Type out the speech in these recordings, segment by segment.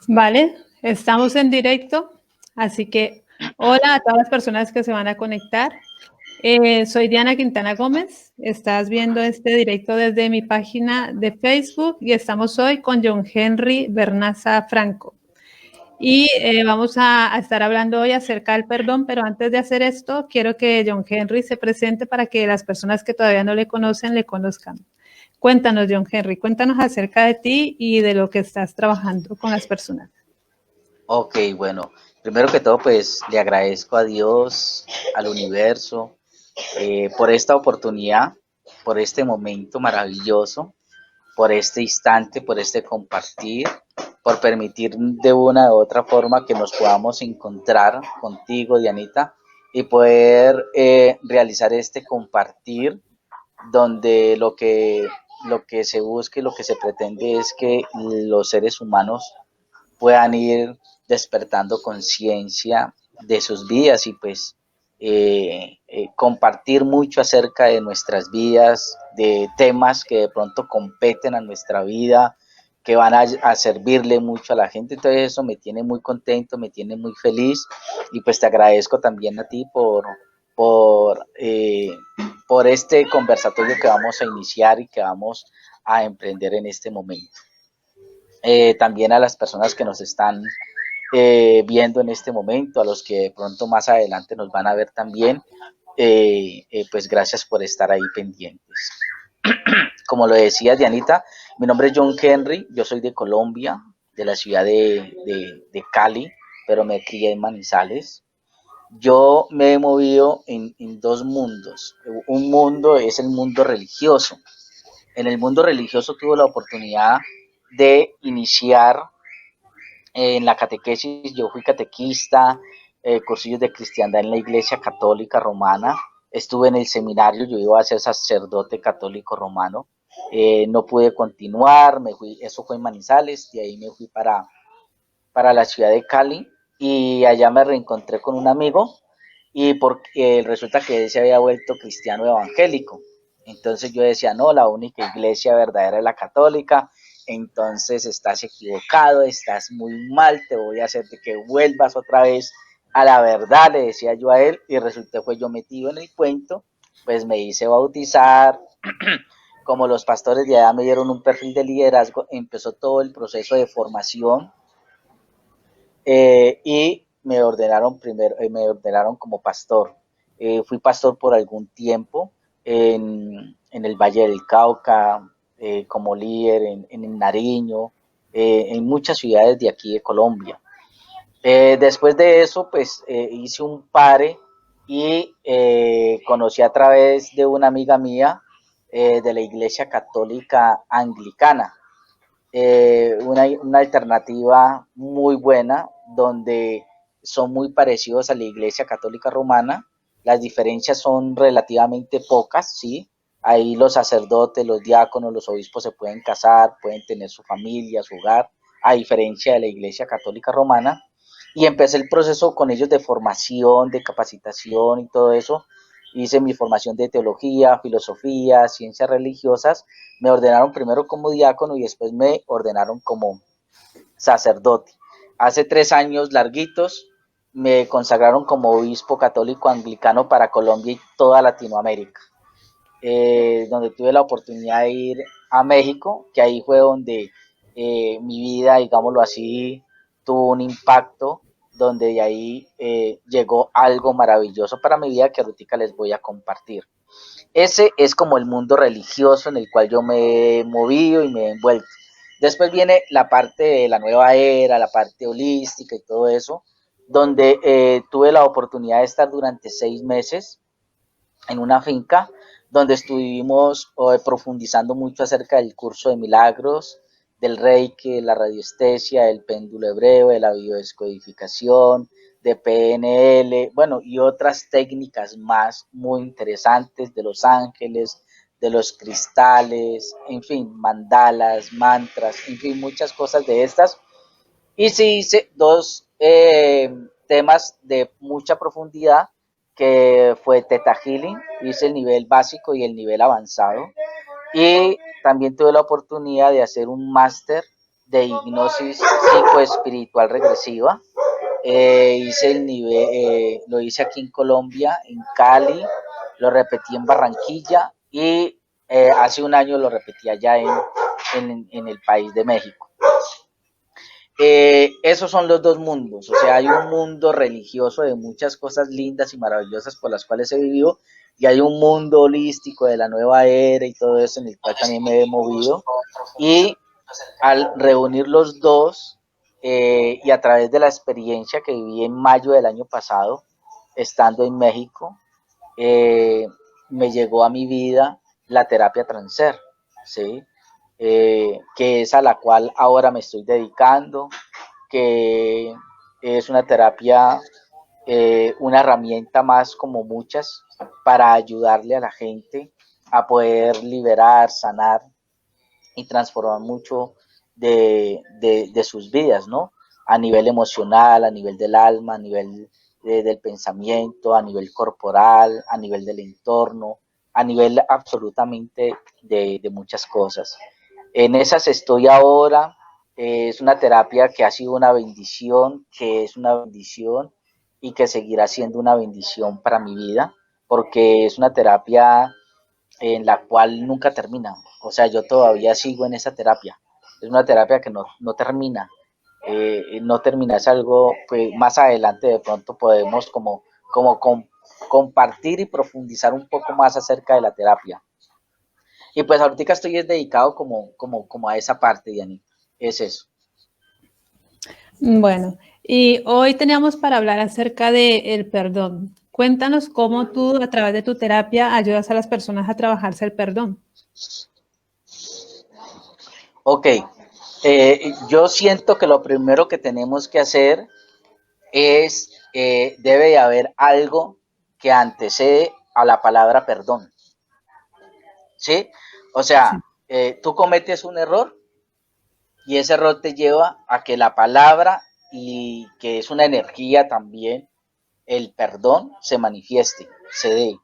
Vale, estamos en directo, así que hola a todas las personas que se van a conectar. Soy Diana Quintana Gómez, estás viendo este directo desde mi página de Facebook y estamos hoy con John Henry Bernaza Franco. Y vamos a estar hablando hoy acerca del perdón, pero antes de hacer esto, quiero que John Henry se presente para que las personas que todavía no le conocen, le conozcan. Cuéntanos, John Henry, cuéntanos acerca de ti y de lo que estás trabajando con las personas. Ok, bueno, primero que todo, pues le agradezco a Dios, al universo, por esta oportunidad, por este momento maravilloso, por este instante, por este compartir, por permitir de una u otra forma que nos podamos encontrar contigo, Dianita, y poder realizar este compartir donde lo que se busca y lo que se pretende es que los seres humanos puedan ir despertando conciencia de sus vidas y pues compartir mucho acerca de nuestras vidas, de temas que de pronto competen a nuestra vida, que van a servirle mucho a la gente. Entonces eso me tiene muy contento, me tiene muy feliz y pues te agradezco también a ti por, eh, por este conversatorio que vamos a iniciar y que vamos a emprender en este momento. También a las personas que nos están viendo en este momento, a los que de pronto más adelante nos van a ver también, pues gracias por estar ahí pendientes. Como lo decía Dianita, mi nombre es John Henry, yo soy de Colombia, de la ciudad de Cali, pero me crié en Manizales. Yo me he movido en dos mundos. Un mundo es el mundo religioso. En el mundo religioso tuve la oportunidad de iniciar en la catequesis. Yo fui catequista, cursillos de cristiandad en la Iglesia Católica Romana. Estuve en el seminario, yo iba a ser sacerdote católico romano. No pude continuar, eso fue en Manizales, de ahí me fui para la ciudad de Cali y allá me reencontré con un amigo y porque resulta que él se había vuelto cristiano evangélico. Entonces yo decía, no, la única iglesia verdadera es la católica, entonces estás equivocado, estás muy mal, te voy a hacer de que vuelvas otra vez a la verdad, le decía yo a él, y resulté fue yo metido en el cuento, pues me hice bautizar, como los pastores de allá me dieron un perfil de liderazgo, empezó todo el proceso de formación y me ordenaron como pastor. Fui pastor por algún tiempo en el Valle del Cauca, como líder en Nariño, en muchas ciudades de aquí de Colombia. Después de eso, pues hice un pare y conocí a través de una amiga mía de la Iglesia Católica Anglicana, una alternativa muy buena donde son muy parecidos a la Iglesia Católica Romana. Las diferencias son relativamente pocas, ¿sí? Ahí los sacerdotes, los diáconos, los obispos se pueden casar, pueden tener su familia, su hogar, a diferencia de la Iglesia Católica Romana. Y empecé el proceso con ellos de formación, de capacitación y todo eso. Hice mi formación de teología, filosofía, ciencias religiosas. Me ordenaron primero como diácono y después me ordenaron como sacerdote. Hace 3 años larguitos me consagraron como obispo católico anglicano para Colombia y toda Latinoamérica, donde tuve la oportunidad de ir a México, que ahí fue donde mi vida, digámoslo así, tuvo un impacto, donde de ahí llegó algo maravilloso para mi vida que ahorita les voy a compartir. Ese es como el mundo religioso en el cual yo me he movido y me he envuelto. Después viene la parte de la nueva era, la parte holística y todo eso, donde tuve la oportunidad de estar durante 6 meses en una finca donde estuvimos profundizando mucho acerca del curso de milagros, del reiki, de la radiestesia, del péndulo hebreo, de la biodescodificación, de PNL, bueno, y otras técnicas más muy interesantes de los ángeles, de los cristales, en fin, mandalas, mantras, en fin, muchas cosas de estas. Y sí hice dos temas de mucha profundidad, que fue Theta Healing, hice el nivel básico y el nivel avanzado. Y también tuve la oportunidad de hacer un máster de hipnosis psicoespiritual regresiva. Hice el nivel, lo hice aquí en Colombia, en Cali, lo repetí en Barranquilla y hace un año lo repetí allá en el país de México. Esos son los dos mundos, o sea, hay un mundo religioso de muchas cosas lindas y maravillosas por las cuales he vivido, y hay un mundo holístico de la nueva era y todo eso en el cual también me he movido, y al reunir los dos y a través de la experiencia que viví en mayo del año pasado, estando en México, me llegó a mi vida la terapia Transer, ¿sí? Que es a la cual ahora me estoy dedicando, que es una terapia, una herramienta más como muchas para ayudarle a la gente a poder liberar, sanar y transformar mucho de sus vidas, ¿no? A nivel emocional, a nivel del alma, a nivel del pensamiento, a nivel corporal, a nivel del entorno, a nivel absolutamente de muchas cosas. En esas estoy ahora. Es una terapia que ha sido una bendición, que es una bendición y que seguirá siendo una bendición para mi vida, porque es una terapia en la cual nunca termina. O sea, yo todavía sigo en esa terapia. Es una terapia que no termina. No termina, es algo que más adelante de pronto podemos como compartir y profundizar un poco más acerca de la terapia. Y pues ahorita estoy dedicado como a esa parte, Diani. Es eso. Bueno, y hoy teníamos para hablar acerca del perdón. Cuéntanos cómo tú, a través de tu terapia, ayudas a las personas a trabajarse el perdón. Ok, yo siento que lo primero que tenemos que hacer es, debe de haber algo que antecede a la palabra perdón, ¿sí? O Sí. sea, tú cometes un error y ese error te lleva a que la palabra, y que es una energía también, el perdón se manifieste, se dé.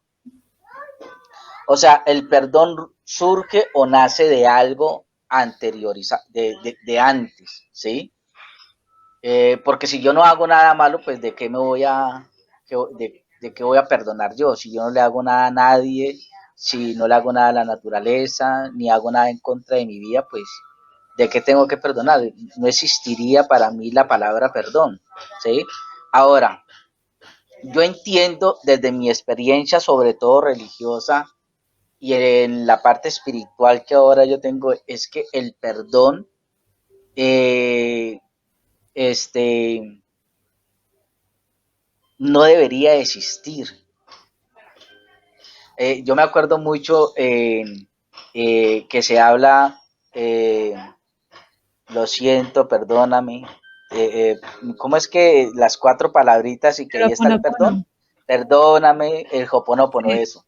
O sea, el perdón surge o nace de algo anterioriza, de antes, ¿sí? Porque si yo no hago nada malo, pues de qué me voy a, de qué voy a perdonar yo, si yo no le hago nada a nadie, si no le hago nada a la naturaleza, ni hago nada en contra de mi vida, pues de qué tengo que perdonar. No existiría para mí la palabra perdón, ¿sí? Ahora, yo entiendo desde mi experiencia, sobre todo religiosa, y en la parte espiritual que ahora yo tengo, es que el perdón, eh, este, no debería existir. Yo me acuerdo mucho que se habla, eh, lo siento, perdóname. ¿Cómo es que las cuatro palabritas y que Pero ahí está el Ho'oponopono. perdón? Perdóname, el Ho'oponopono, Sí. eso.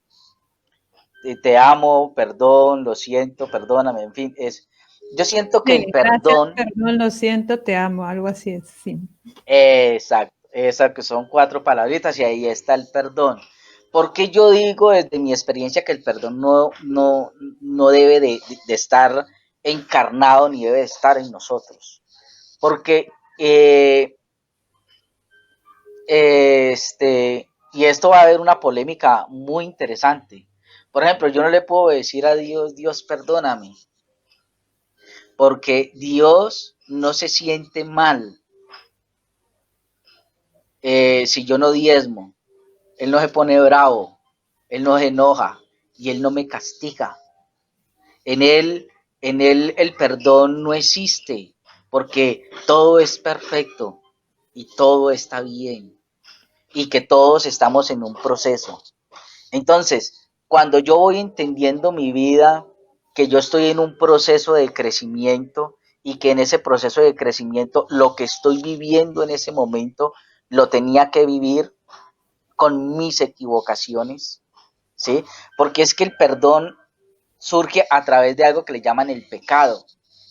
Te amo, perdón, lo siento, perdóname, en fin, yo siento que Sí, el gracias, perdón, perdón, lo siento, te amo, algo así es, sí. exacto, esas que son cuatro palabritas y ahí está el perdón. Porque yo digo desde mi experiencia que el perdón no debe de estar encarnado ni debe de estar en nosotros. Porque, y esto va a haber una polémica muy interesante. Por ejemplo, yo no le puedo decir a Dios, Dios, perdóname, porque Dios no se siente mal si yo no diezmo. Él no se pone bravo, Él no se enoja y Él no me castiga. En Él, en Él el perdón no existe, porque todo es perfecto y todo está bien y que todos estamos en un proceso. Entonces, cuando yo voy entendiendo mi vida, que yo estoy en un proceso de crecimiento y que en ese proceso de crecimiento lo que estoy viviendo en ese momento lo tenía que vivir con mis equivocaciones, ¿sí? Porque es que el perdón surge a través de algo que le llaman el pecado.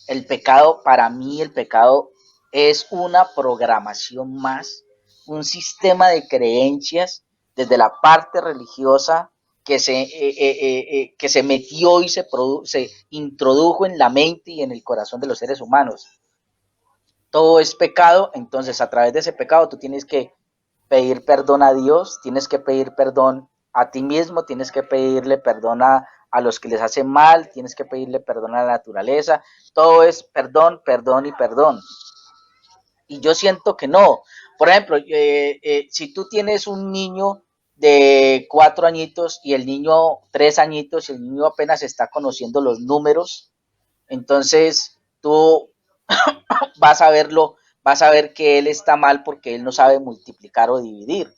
El pecado, para mí, el pecado es una programación más, un sistema de creencias desde la parte religiosa que se metió y se introdujo en la mente y en el corazón de los seres humanos. todo es pecado, entonces a través de ese pecado tú tienes que pedir perdón a Dios, tienes que pedir perdón a ti mismo, tienes que pedirle perdón a los que les hacen mal, tienes que pedirle perdón a la naturaleza, todo es perdón, perdón y perdón. Y yo siento que no. Por ejemplo, si tú tienes un niño de 4 añitos y el niño 3 añitos y el niño apenas está conociendo los números, entonces tú vas a verlo, vas a ver que él está mal porque él no sabe multiplicar o dividir.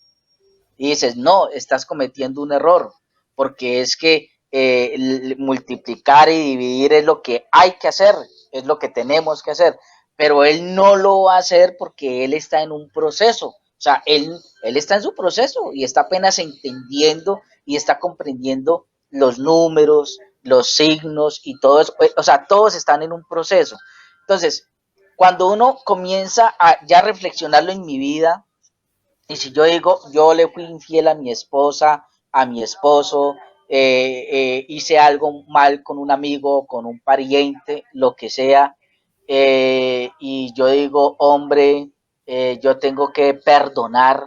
Y dices, no, estás cometiendo un error, porque es que multiplicar y dividir es lo que hay que hacer, es lo que tenemos que hacer, pero él no lo va a hacer porque él está en un proceso, o sea, él está en su proceso y está apenas entendiendo y está comprendiendo los números, los signos y todo eso, o sea, todos están en un proceso. Entonces, cuando uno comienza a ya reflexionarlo en mi vida, y si yo digo, yo le fui infiel a mi esposa, a mi esposo, hice algo mal con un amigo, con un pariente, lo que sea, y yo digo, hombre, yo tengo que perdonar,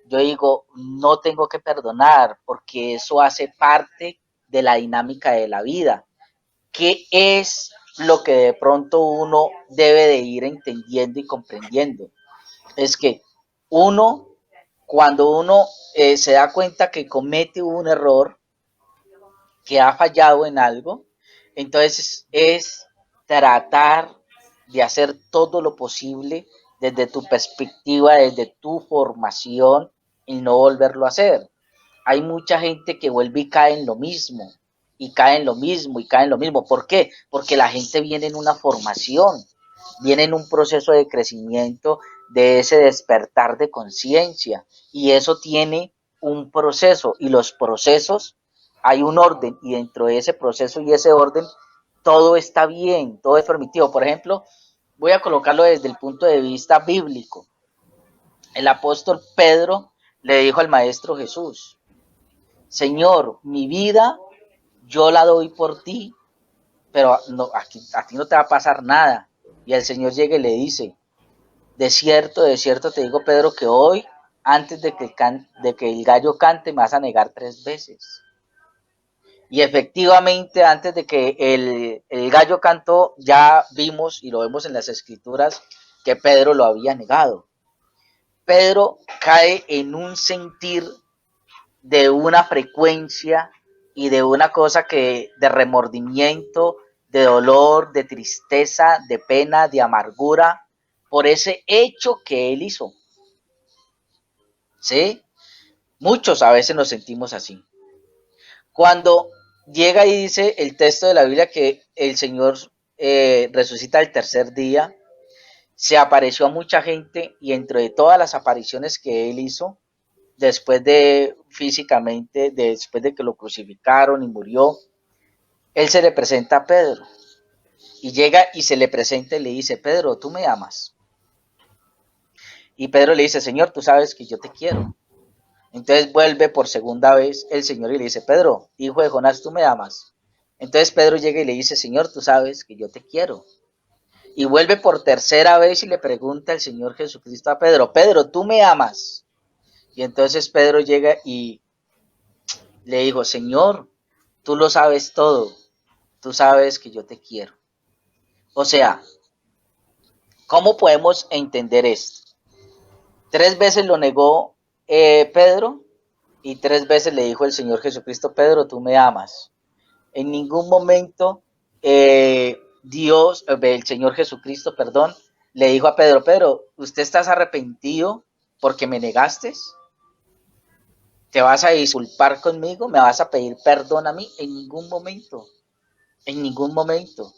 yo digo, no tengo que perdonar, porque eso hace parte de la dinámica de la vida. ¿Qué es lo que de pronto uno debe de ir entendiendo y comprendiendo? Es que uno, cuando uno se da cuenta que comete un error, que ha fallado en algo, entonces es tratar de hacer todo lo posible desde tu perspectiva, desde tu formación y no volverlo a hacer. Hay mucha gente que vuelve y cae en lo mismo, y cae en lo mismo, y cae en lo mismo. ¿Por qué? Porque la gente viene en una formación, viene en un proceso de crecimiento, de ese despertar de conciencia, y eso tiene un proceso, y los procesos, hay un orden, y dentro de ese proceso y ese orden, todo está bien, todo es permitido. Por ejemplo, voy a colocarlo desde el punto de vista bíblico. El apóstol Pedro le dijo al maestro Jesús, Señor, mi vida yo la doy por ti, pero no, aquí, a ti no te va a pasar nada. Y el Señor llega y le dice, de cierto te digo, Pedro, que hoy, antes de que el gallo cante, me vas a negar 3 veces. Y efectivamente, antes de que el gallo cantó, ya vimos, y lo vemos en las escrituras, que Pedro lo había negado. Pedro cae en un sentir de una frecuencia y de una cosa que de remordimiento, de dolor, de tristeza, de pena, de amargura, por ese hecho que él hizo. ¿Sí? Muchos a veces nos sentimos así. Cuando llega y dice el texto de la Biblia que el Señor resucita el tercer día, se apareció a mucha gente y entre todas las apariciones que él hizo, después de físicamente, después de que lo crucificaron y murió, él se le presenta a Pedro y llega y se le presenta y le dice, Pedro, ¿tú me amas? Y Pedro le dice, Señor, tú sabes que yo te quiero. Entonces vuelve por segunda vez el Señor y le dice, Pedro, hijo de Jonás, ¿tú me amas? Entonces Pedro llega y le dice, Señor, tú sabes que yo te quiero. Y vuelve por tercera vez y le pregunta el Señor Jesucristo a Pedro, Pedro, ¿tú me amas? Y entonces Pedro llega y le dijo, Señor, tú lo sabes todo, tú sabes que yo te quiero. O sea, ¿cómo podemos entender esto? 3 veces lo negó Pedro y 3 veces le dijo el Señor Jesucristo, Pedro, tú me amas. En ningún momento el Señor Jesucristo, perdón, le dijo a Pedro, Pedro, ¿usted estás arrepentido porque me negaste? ¿Te vas a disculpar conmigo? ¿Me vas a pedir perdón a mí? En ningún momento, en ningún momento.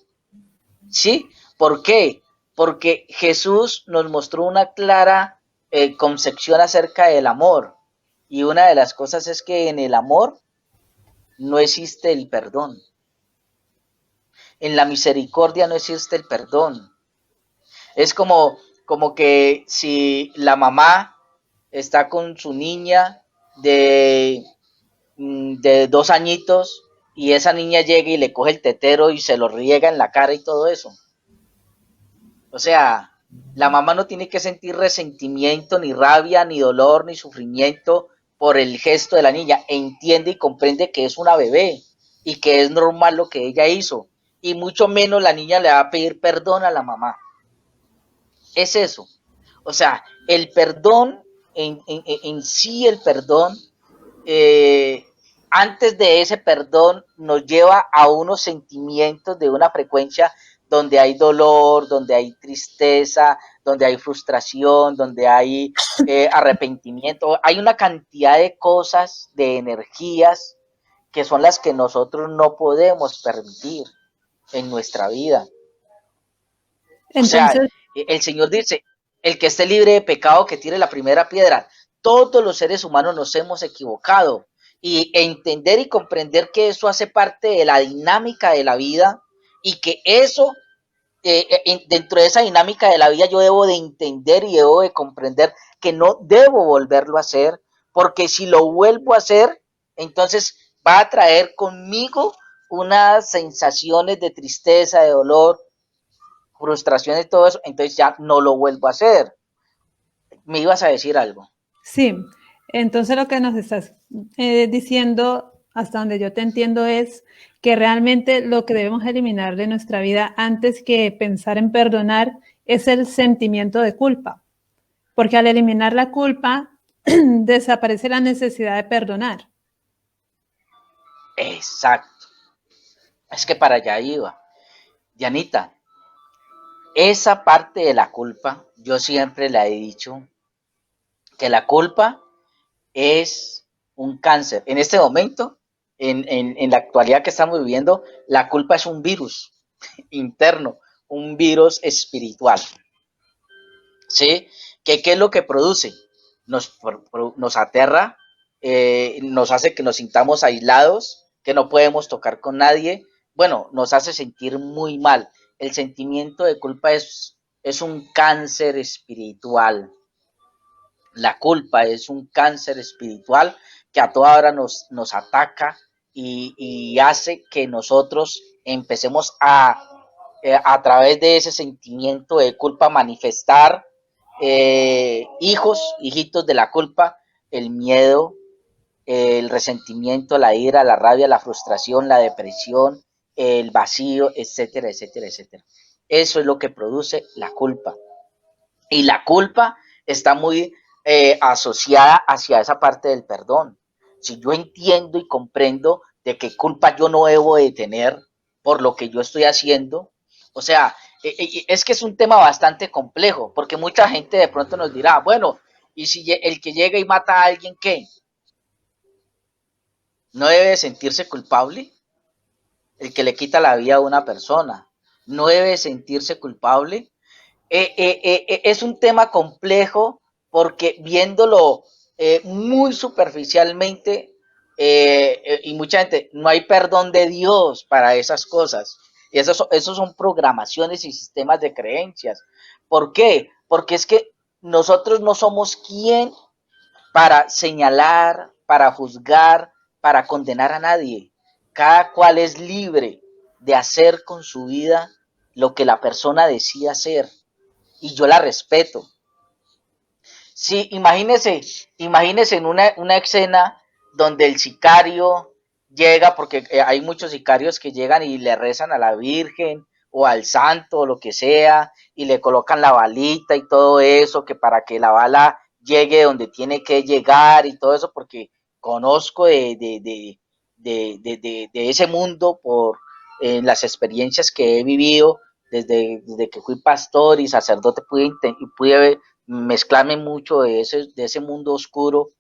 ¿Sí? ¿Por qué? Porque Jesús nos mostró una clara concepción acerca del amor. Y una de las cosas es que en el amor no existe el perdón. En la misericordia no existe el perdón. Es como que si la mamá está con su niña de 2 añitos y esa niña llega y le coge el tetero y se lo riega en la cara y todo eso. O sea, La mamá no tiene que sentir resentimiento, ni rabia, ni dolor, ni sufrimiento por el gesto de la niña. Entiende y comprende que es una bebé y que es normal lo que ella hizo. Y mucho menos la niña le va a pedir perdón a la mamá. Es eso. O sea, el perdón, en sí el perdón, eh, antes de ese perdón nos lleva a unos sentimientos de una frecuencia donde hay dolor, donde hay tristeza, donde hay frustración, donde hay arrepentimiento. Hay una cantidad de cosas, de energías, que son las que nosotros no podemos permitir en nuestra vida. O sea, Entonces, el Señor dice, el que esté libre de pecado, que tire la primera piedra. Todos los seres humanos nos hemos equivocado. Y entender y comprender que eso hace parte de la dinámica de la vida y que eso, dentro de esa dinámica de la vida, yo debo de entender y debo de comprender que no debo volverlo a hacer, porque si lo vuelvo a hacer, entonces va a traer conmigo unas sensaciones de tristeza, de dolor, frustración y todo eso, entonces ya no lo vuelvo a hacer. Me ibas a decir algo. sí, entonces lo que nos estás diciendo, hasta donde yo te entiendo, es que realmente lo que debemos eliminar de nuestra vida antes que pensar en perdonar es el sentimiento de culpa, porque al eliminar la culpa desaparece la necesidad de perdonar. Exacto. Es que para allá iba. Dianita, esa parte de la culpa, yo siempre le he dicho que la culpa es un cáncer. En este momento, en la actualidad que estamos viviendo, la culpa es un virus interno, un virus espiritual. ¿Sí? ¿Qué es lo que produce? Nos aterra, nos hace que nos sintamos aislados, que no podemos tocar con nadie. Bueno, nos hace sentir muy mal. El sentimiento de culpa es un cáncer espiritual. La culpa es un cáncer espiritual que a toda hora nos ataca y hace que nosotros empecemos a través de ese sentimiento de culpa, manifestar hijitos de la culpa, el miedo, el resentimiento, la ira, la rabia, la frustración, la depresión, el vacío, etcétera, etcétera, etcétera. Eso es lo que produce la culpa. Y la culpa está muy asociada hacia esa parte del perdón. Si yo entiendo y comprendo de qué culpa yo no debo de tener por lo que yo estoy haciendo, o sea, es que es un tema bastante complejo, porque mucha gente de pronto nos dirá, bueno, y si el que llega y mata a alguien, ¿qué? ¿No debe sentirse culpable? El que le quita la vida a una persona, ¿no debe sentirse culpable? Es un tema complejo porque viéndolo muy superficialmente y mucha gente, no hay perdón de Dios para esas cosas. Y esos son programaciones y sistemas de creencias. ¿Por qué? Porque es que nosotros no somos quien para señalar, para juzgar, para condenar a nadie. Cada cual es libre de hacer con su vida lo que la persona decida hacer y yo la respeto. Sí, imagínese en una escena donde el sicario llega, porque hay muchos sicarios que llegan y le rezan a la Virgen o al santo o lo que sea, y le colocan la balita y todo eso, que para que la bala llegue donde tiene que llegar y todo eso, porque conozco de ese mundo por las experiencias que he vivido desde que fui pastor y sacerdote, pude mezclarme mucho de ese mundo oscuro.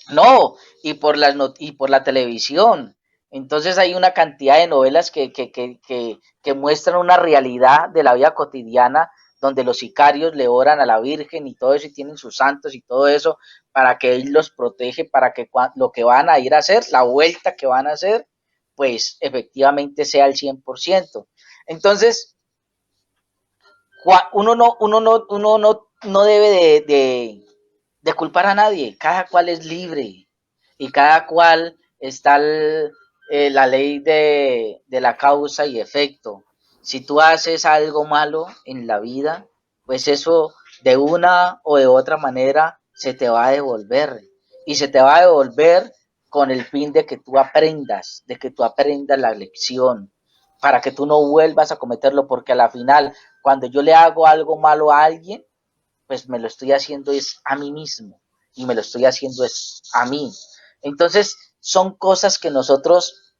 No, y por la televisión. Entonces hay una cantidad de novelas que muestran una realidad de la vida cotidiana donde los sicarios le oran a la Virgen y todo eso y tienen sus santos y todo eso para que Él los protege, para que lo que van a ir a hacer, la vuelta que van a hacer, pues efectivamente sea al 100%. Entonces, uno no debe de culpar a nadie, cada cual es libre y cada cual está la ley de la causa y efecto. Si tú haces algo malo en la vida, pues eso de una o de otra manera se te va a devolver. Y se te va a devolver con el fin de que tú aprendas la lección, para que tú no vuelvas a cometerlo, porque a la final, cuando yo le hago algo malo a alguien, pues me lo estoy haciendo es a mí mismo y me lo estoy haciendo es a mí. Entonces, son cosas que nosotros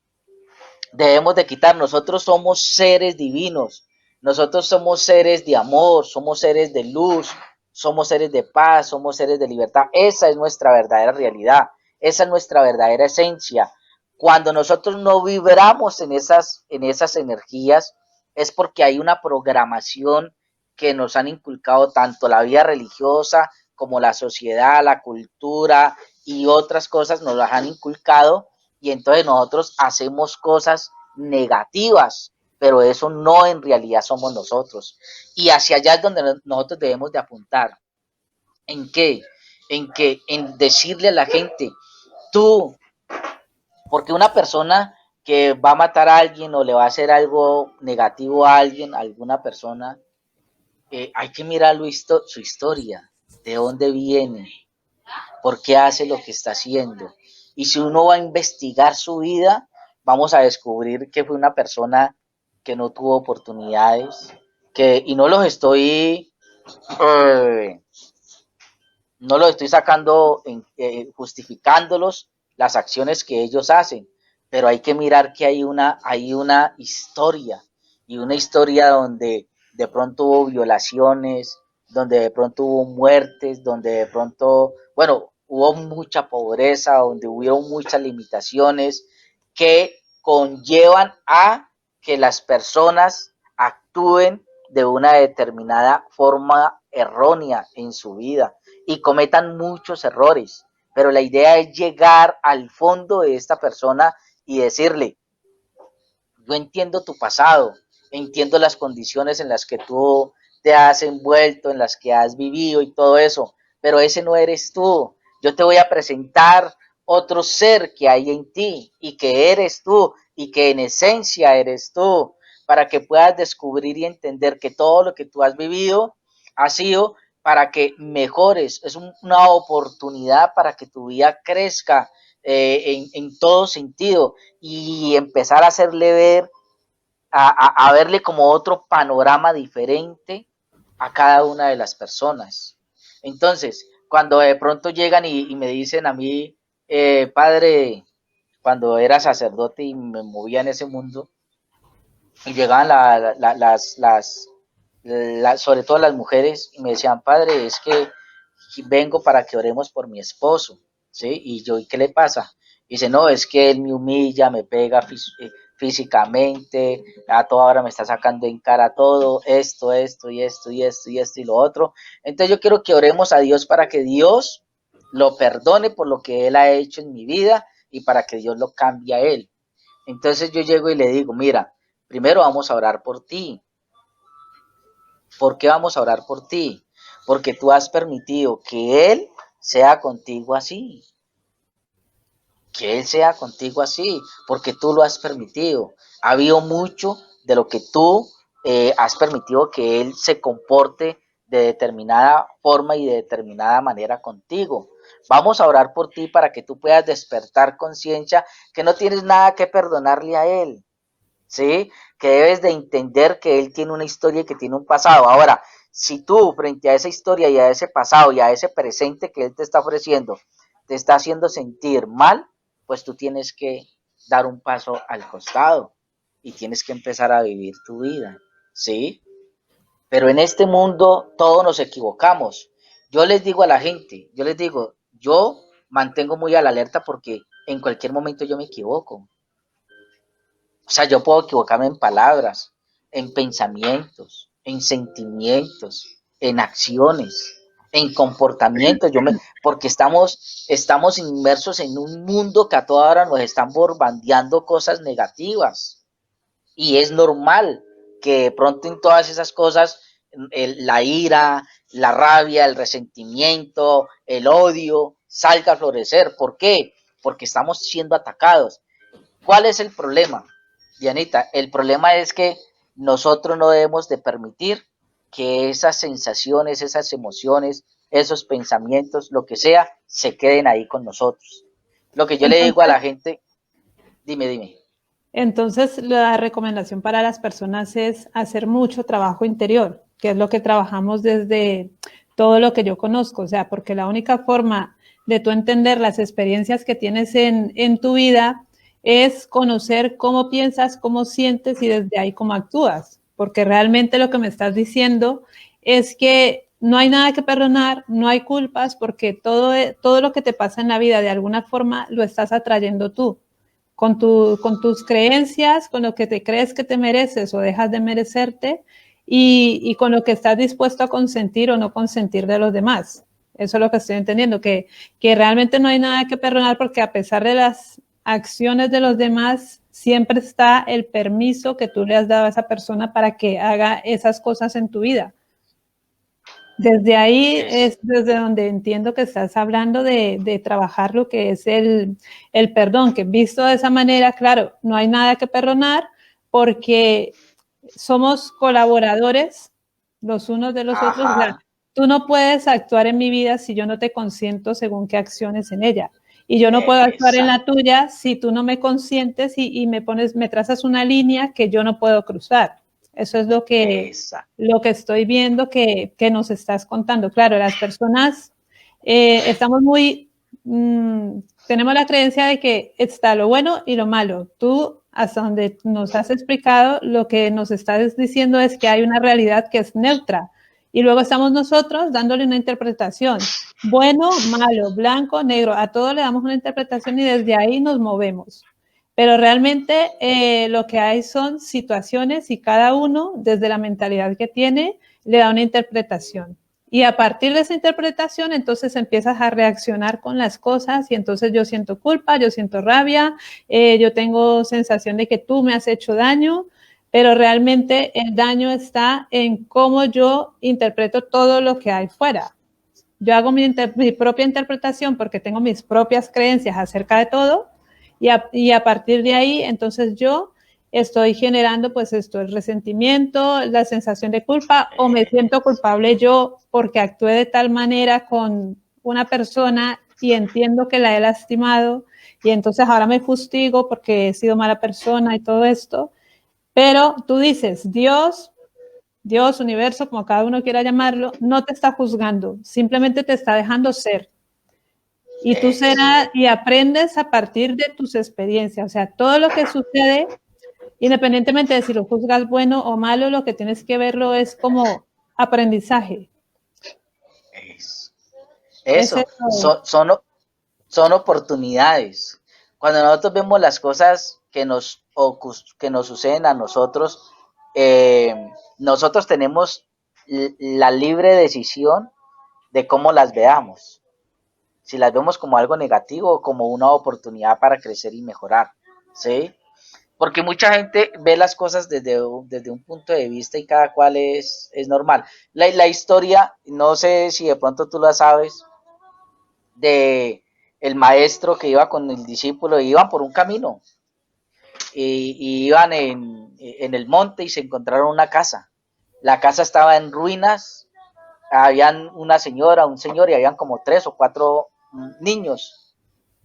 debemos de quitar. Nosotros somos seres divinos, nosotros somos seres de amor, somos seres de luz, somos seres de paz, somos seres de libertad. Esa es nuestra verdadera realidad, esa es nuestra verdadera esencia. Cuando nosotros no vibramos en esas energías, es porque hay una programación que nos han inculcado tanto la vida religiosa como la sociedad, la cultura y otras cosas nos las han inculcado, y entonces nosotros hacemos cosas negativas, pero eso no en realidad somos nosotros. Y hacia allá es donde nosotros debemos de apuntar. ¿En qué? En decirle a la gente, tú, porque una persona que va a matar a alguien o le va a hacer algo negativo a alguien, a alguna persona, hay que mirar su historia, de dónde viene, por qué hace lo que está haciendo. Y si uno va a investigar su vida, vamos a descubrir que fue una persona que no tuvo oportunidades, y no los estoy, eh, no los estoy sacando, justificándolos las acciones que ellos hacen, pero hay que mirar que hay una historia, y una historia donde de pronto hubo violaciones, donde de pronto hubo muertes, donde de pronto, bueno, hubo mucha pobreza, donde hubo muchas limitaciones que conllevan a que las personas actúen de una determinada forma errónea en su vida y cometan muchos errores. Pero la idea es llegar al fondo de esta persona y decirle, yo entiendo tu pasado, entiendo las condiciones en las que tú te has envuelto, en las que has vivido y todo eso, pero ese no eres tú. Yo te voy a presentar otro ser que hay en ti y que eres tú y que en esencia eres tú, para que puedas descubrir y entender que todo lo que tú has vivido ha sido para que mejores, es una oportunidad para que tu vida crezca, en todo sentido, y empezar a hacerle ver, a verle como otro panorama diferente a cada una de las personas. Entonces, cuando de pronto llegan y me dicen a mí, padre, cuando era sacerdote y me movía en ese mundo, y llegaban sobre todo las mujeres, y me decían, padre, es que vengo para que oremos por mi esposo, ¿sí? Y yo, ¿y qué le pasa? Y dice, no, es que él me humilla, me pega físicamente, a toda hora me está sacando en cara todo, esto y lo otro. Entonces yo quiero que oremos a Dios para que Dios lo perdone por lo que él ha hecho en mi vida y para que Dios lo cambie a él. Entonces yo llego y le digo, mira, primero vamos a orar por ti. ¿Por qué vamos a orar por ti? Porque tú has permitido que Él sea contigo así. Que Él sea contigo así, porque tú lo has permitido. Ha habido mucho de lo que tú has permitido que Él se comporte de determinada forma y de determinada manera contigo. Vamos a orar por ti para que tú puedas despertar conciencia que no tienes nada que perdonarle a Él. ¿Sí? Que debes de entender que él tiene una historia y que tiene un pasado. Ahora, si tú frente a esa historia y a ese pasado y a ese presente que él te está ofreciendo, te está haciendo sentir mal, pues tú tienes que dar un paso al costado y tienes que empezar a vivir tu vida, ¿sí? Pero en este mundo todos nos equivocamos. Yo les digo a la gente, yo mantengo muy a la alerta porque en cualquier momento yo me equivoco. O sea, yo puedo equivocarme en palabras, en pensamientos, en sentimientos, en acciones, en comportamientos. Porque estamos inmersos en un mundo que a toda hora nos están bombardeando cosas negativas. Y es normal que de pronto en todas esas cosas, la ira, la rabia, el resentimiento, el odio, salga a florecer. ¿Por qué? Porque estamos siendo atacados. ¿Cuál es el problema, Dianita? El problema es que nosotros no debemos de permitir que esas sensaciones, esas emociones, esos pensamientos, lo que sea, se queden ahí con nosotros. Lo que yo le digo a Entonces, la gente, dime. entonces, la recomendación para las personas es hacer mucho trabajo interior, que es lo que trabajamos desde todo lo que yo conozco, o sea, porque la única forma de tú entender las experiencias que tienes en tu vida es conocer cómo piensas, cómo sientes y desde ahí cómo actúas, porque realmente lo que me estás diciendo es que no hay nada que perdonar, no hay culpas, porque todo lo que te pasa en la vida de alguna forma lo estás atrayendo tú con tus creencias, con lo que te crees que te mereces o dejas de merecerte y con lo que estás dispuesto a consentir o no consentir de los demás. Eso es lo que estoy entendiendo, que realmente no hay nada que perdonar porque a pesar de las acciones de los demás, siempre está el permiso que tú le has dado a esa persona para que haga esas cosas en tu vida. Desde ahí es desde donde entiendo que estás hablando de trabajar lo que es el perdón, que visto de esa manera, claro, no hay nada que perdonar porque somos colaboradores los unos de los otros. O sea, Ajá, tú no puedes actuar en mi vida si yo no te consiento según qué acciones en ella. Y yo no puedo actuar en la exacto, tuya si tú no me consientes y me trazas una línea que yo no puedo cruzar. Eso es exacto. lo que estoy viendo que nos estás contando. Claro, las personas estamos muy, tenemos la creencia de que está lo bueno y lo malo. Tú, hasta donde nos has explicado, lo que nos estás diciendo es que hay una realidad que es neutra. Y luego estamos nosotros dándole una interpretación. Bueno, malo, blanco, negro. A todo le damos una interpretación y desde ahí nos movemos. Pero realmente lo que hay son situaciones y cada uno, desde la mentalidad que tiene, le da una interpretación. Y a partir de esa interpretación, entonces empiezas a reaccionar con las cosas y entonces yo siento culpa, yo siento rabia, yo tengo sensación de que tú me has hecho daño, pero realmente el daño está en cómo yo interpreto todo lo que hay fuera. Yo hago mi propia interpretación porque tengo mis propias creencias acerca de todo y a partir de ahí, entonces yo estoy generando pues esto, el resentimiento, la sensación de culpa o me siento culpable yo porque actué de tal manera con una persona y entiendo que la he lastimado y entonces ahora me fustigo porque he sido mala persona y todo esto. Pero tú dices, Dios, universo, como cada uno quiera llamarlo, no te está juzgando, simplemente te está dejando ser. Y tú Eso. serás y aprendes a partir de tus experiencias. O sea, todo lo que sucede, independientemente de si lo juzgas bueno o malo, lo que tienes que verlo es como aprendizaje. Eso. Es Eso. eso. Son oportunidades. Cuando nosotros vemos las cosas que nos suceden a nosotros, nosotros tenemos la libre decisión de cómo las veamos. Si las vemos como algo negativo o como una oportunidad para crecer y mejorar. ¿Sí? Porque mucha gente ve las cosas desde un punto de vista y cada cual es normal. La historia, no sé si de pronto tú la sabes, de el maestro que iba con el discípulo, iban por un camino y iban en el monte y se encontraron una casa. La casa estaba en ruinas, habían una señora, un señor y habían como 3 o 4 niños.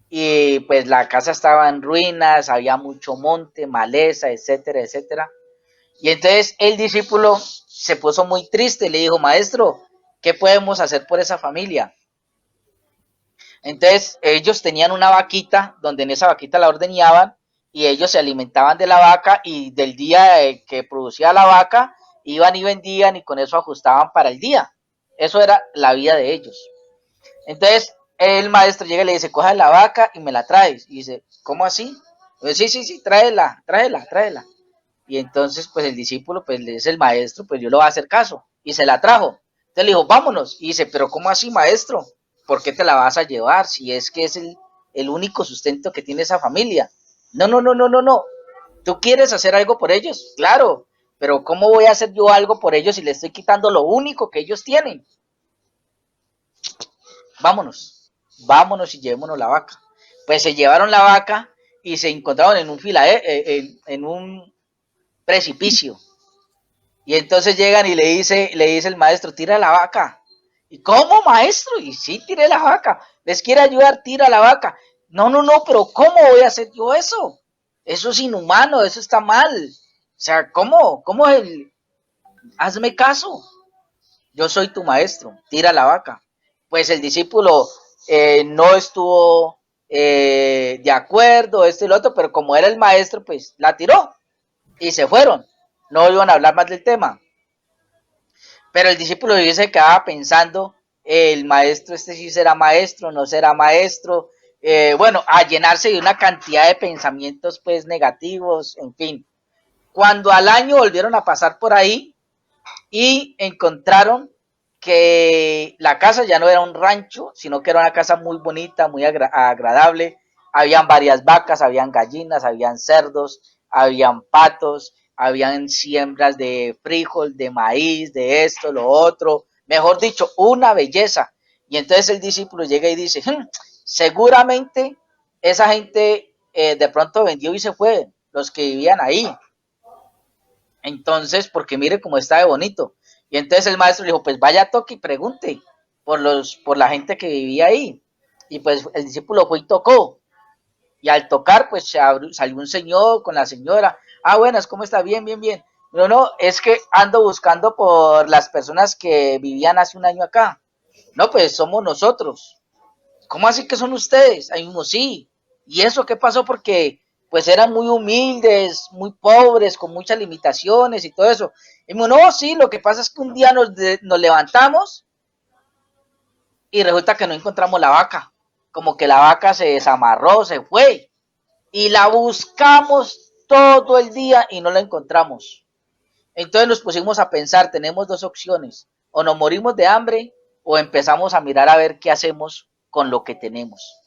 Y pues la casa estaba en ruinas, había mucho monte, maleza, etcétera, etcétera. Y entonces el discípulo se puso muy triste y le dijo, maestro, ¿qué podemos hacer por esa familia? Entonces ellos tenían una vaquita donde en esa vaquita la ordeñaban y ellos se alimentaban de la vaca y del día que producía la vaca iban y vendían y con eso ajustaban para el día. Eso era la vida de ellos. Entonces el maestro llega y le dice, coja la vaca y me la traes. Y dice, ¿cómo así? Pues, sí, tráela. Y entonces pues el discípulo pues le dice el maestro, pues yo le voy a hacer caso. Y se la trajo. Entonces le dijo, vámonos. Y dice, pero ¿cómo así, maestro? ¿Por qué te la vas a llevar si es que es el único sustento que tiene esa familia? No. ¿Tú quieres hacer algo por ellos? Claro, pero ¿cómo voy a hacer yo algo por ellos si le estoy quitando lo único que ellos tienen? Vámonos y llevémonos la vaca. Pues se llevaron la vaca y se encontraron en un precipicio. Y entonces llegan y le dice el maestro, tira la vaca. ¿Y cómo, maestro? Y sí, tiré la vaca. ¿Les quiere ayudar? Tira la vaca. No, no, no, pero ¿cómo voy a hacer yo eso? Eso es inhumano, eso está mal. O sea, ¿cómo el? Hazme caso. Yo soy tu maestro, tira la vaca. Pues el discípulo no estuvo de acuerdo, esto y lo otro, pero como era el maestro, pues la tiró y se fueron. No iban a hablar más del tema. Pero el discípulo se quedaba pensando, el maestro este sí será maestro, no será maestro, bueno, a llenarse de una cantidad de pensamientos pues negativos, en fin. Cuando al año volvieron a pasar por ahí y encontraron que la casa ya no era un rancho, sino que era una casa muy bonita, muy agradable. Habían varias vacas, habían gallinas, habían cerdos, habían patos, habían siembras de frijol, de maíz, de esto, lo otro. Mejor dicho, una belleza. Y entonces el discípulo llega y dice, seguramente esa gente de pronto vendió y se fue, los que vivían ahí. Entonces, porque mire cómo está de bonito. Y entonces el maestro le dijo, pues vaya, toque y pregunte por la gente que vivía ahí. Y pues el discípulo fue y tocó. Y al tocar, pues salió un señor con la señora. Ah, buenas, ¿cómo está? Bien, bien, bien. No, no, es que ando buscando por las personas que vivían hace un año acá. No, pues somos nosotros. ¿Cómo así que son ustedes? Ahí mismo sí. ¿Y eso qué pasó? Porque pues eran muy humildes, muy pobres, con muchas limitaciones y todo eso. Y digo, no, sí, lo que pasa es que un día nos levantamos y resulta que no encontramos la vaca. Como que la vaca se desamarró, se fue. Y la buscamos todo el día y no la encontramos. Entonces nos pusimos a pensar, tenemos dos opciones. O nos morimos de hambre o empezamos a mirar a ver qué hacemos con lo que tenemos.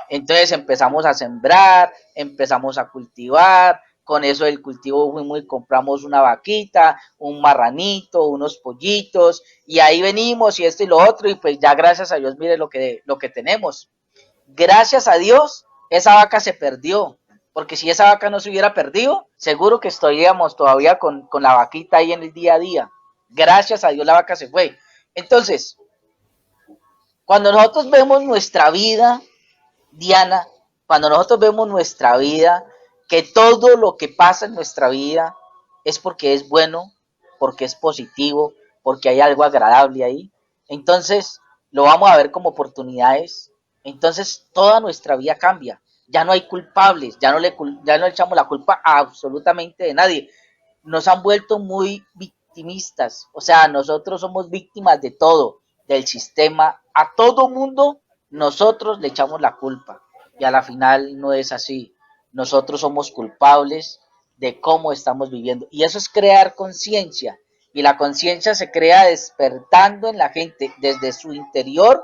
Entonces empezamos a sembrar, empezamos a cultivar, con eso del cultivo fuimos y compramos una vaquita, un marranito, unos pollitos, y ahí venimos y esto y lo otro, y pues ya gracias a Dios, mire lo que tenemos. Gracias a Dios, esa vaca se perdió, porque si esa vaca no se hubiera perdido, seguro que estaríamos todavía con la vaquita ahí en el día a día. Gracias a Dios la vaca se fue. Entonces, cuando nosotros vemos nuestra vida, Diana, cuando nosotros vemos nuestra vida, que todo lo que pasa en nuestra vida es porque es bueno, porque es positivo, porque hay algo agradable ahí, entonces lo vamos a ver como oportunidades, entonces toda nuestra vida cambia, ya no hay culpables, ya no le echamos la culpa a absolutamente de nadie, nos han vuelto muy victimistas, o sea, nosotros somos víctimas de todo, del sistema, a todo mundo nosotros le echamos la culpa y a la final no es así. Nosotros somos culpables de cómo estamos viviendo y eso es crear conciencia y la conciencia se crea despertando en la gente desde su interior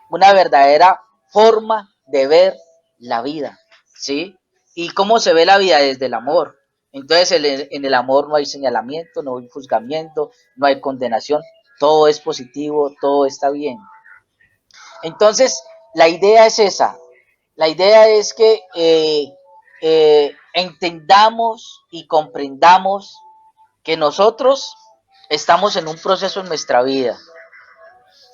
una verdadera forma de ver la vida, ¿sí? ¿Y cómo se ve la vida? Desde el amor. Entonces en el amor no hay señalamiento, no hay juzgamiento, no hay condenación, todo es positivo, todo está bien. Entonces, la idea es esa. La idea es que entendamos y comprendamos que nosotros estamos en un proceso en nuestra vida,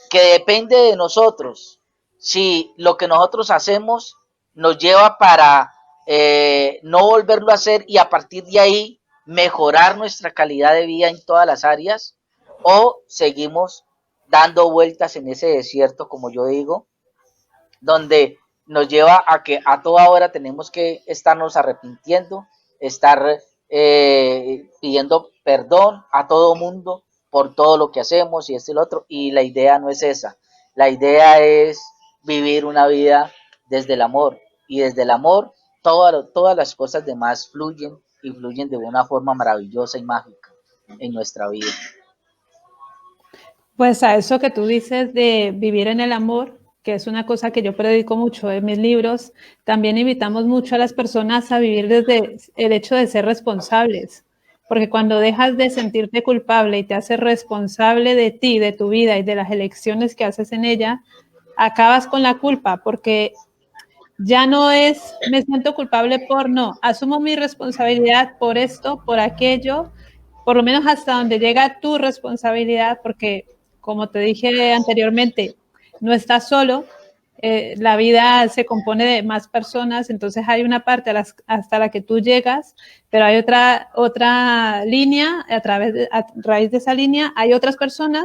que depende de nosotros. Si lo que nosotros hacemos nos lleva para no volverlo a hacer y a partir de ahí mejorar nuestra calidad de vida en todas las áreas, o seguimos dando vueltas en ese desierto, como yo digo, donde nos lleva a que a toda hora tenemos que estarnos arrepintiendo, estar pidiendo perdón a todo mundo por todo lo que hacemos y esto y lo otro, y la idea no es esa, la idea es vivir una vida desde el amor, y desde el amor todas las cosas demás fluyen y fluyen de una forma maravillosa y mágica en nuestra vida. Pues a eso que tú dices de vivir en el amor, que es una cosa que yo predico mucho en mis libros, también invitamos mucho a las personas a vivir desde el hecho de ser responsables, porque cuando dejas de sentirte culpable y te haces responsable de ti, de tu vida y de las elecciones que haces en ella, acabas con la culpa, porque ya no es me siento culpable por no, asumo mi responsabilidad por esto, por aquello, por lo menos hasta donde llega tu responsabilidad, porque como te dije anteriormente, no estás solo, la vida se compone de más personas, entonces hay una parte hasta la que tú llegas, pero hay otra línea, a raíz de esa línea hay otras personas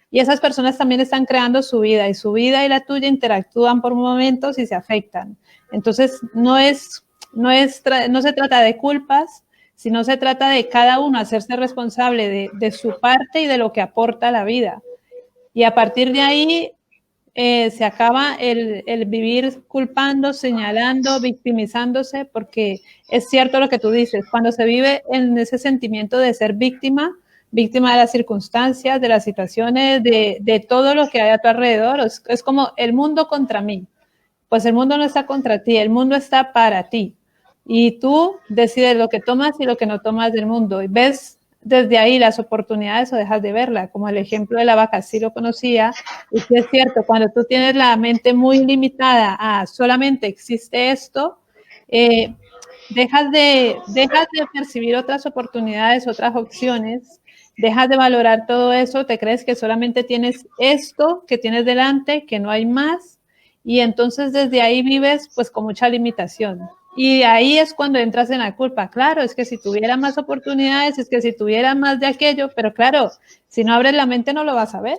y esas personas también están creando su vida y su vida y la tuya interactúan por momentos y se afectan. Entonces no se trata de culpas, sino se trata de cada uno hacerse responsable de su parte y de lo que aporta a la vida. Y a partir de ahí se acaba el vivir culpando, señalando, victimizándose, porque es cierto lo que tú dices, cuando se vive en ese sentimiento de ser víctima de las circunstancias, de las situaciones, de todo lo que hay a tu alrededor, es como el mundo contra mí. Pues el mundo no está contra ti, el mundo está para ti. Y tú decides lo que tomas y lo que no tomas del mundo. Y ves desde ahí las oportunidades o dejas de verla, como el ejemplo de la vaca, sí lo conocía. Y sí es cierto, cuando tú tienes la mente muy limitada a solamente existe esto, dejas de percibir otras oportunidades, otras opciones, dejas de valorar todo eso, te crees que solamente tienes esto que tienes delante, que no hay más, y entonces desde ahí vives pues con mucha limitación. Y ahí es cuando entras en la culpa. Claro, es que si tuviera más oportunidades, es que si tuviera más de aquello, pero claro, si no abres la mente no lo vas a ver.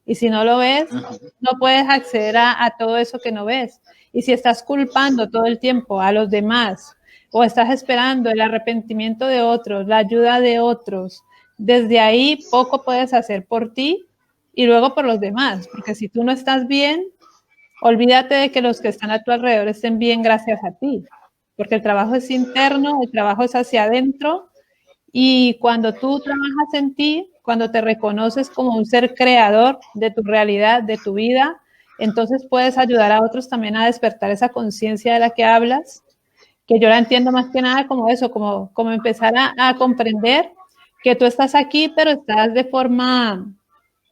Y si no lo ves, no puedes acceder a todo eso que no ves. Y si estás culpando todo el tiempo a los demás o estás esperando el arrepentimiento de otros, la ayuda de otros, desde ahí poco puedes hacer por ti y luego por los demás. Porque si tú no estás bien, olvídate de que los que están a tu alrededor estén bien gracias a ti. Porque el trabajo es interno, el trabajo es hacia adentro. Y cuando tú trabajas en ti, cuando te reconoces como un ser creador de tu realidad, de tu vida, entonces puedes ayudar a otros también a despertar esa conciencia de la que hablas, que yo la entiendo más que nada como eso, como empezar a comprender que tú estás aquí, pero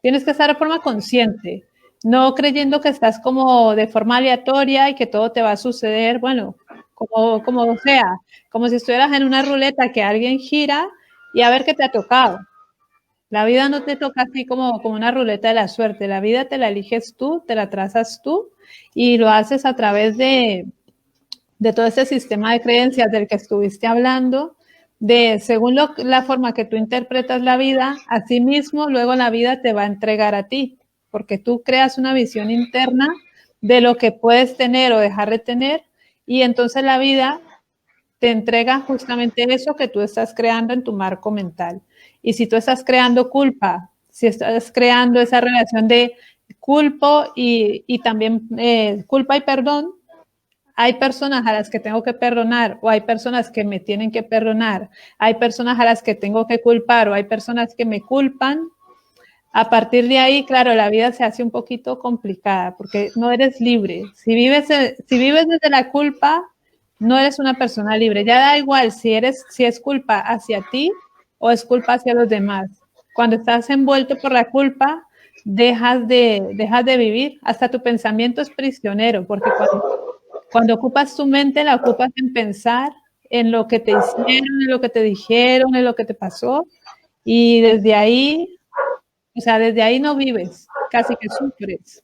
tienes que estar de forma consciente, no creyendo que estás como de forma aleatoria y que todo te va a suceder, bueno, como sea, como si estuvieras en una ruleta que alguien gira y a ver qué te ha tocado. La vida no te toca así como una ruleta de la suerte, la vida te la eliges tú, te la trazas tú y lo haces a través de todo ese sistema de creencias del que estuviste hablando, según la forma que tú interpretas la vida, así mismo luego la vida te va a entregar a ti, porque tú creas una visión interna de lo que puedes tener o dejar de tener y entonces la vida te entrega justamente eso que tú estás creando en tu marco mental. Y si tú estás creando culpa, si estás creando esa relación de culpa y también culpa y perdón, hay personas a las que tengo que perdonar o hay personas que me tienen que perdonar, hay personas a las que tengo que culpar o hay personas que me culpan. A partir de ahí, claro, la vida se hace un poquito complicada porque no eres libre. Si vives desde la culpa, no eres una persona libre. Ya da igual si es culpa hacia ti o es culpa hacia los demás. Cuando estás envuelto por la culpa, dejas de vivir. Hasta tu pensamiento es prisionero, porque cuando ocupas tu mente, la ocupas en pensar en lo que te hicieron, en lo que te dijeron, en lo que te pasó. Y desde ahí, o sea, desde ahí no vives, casi que sufres.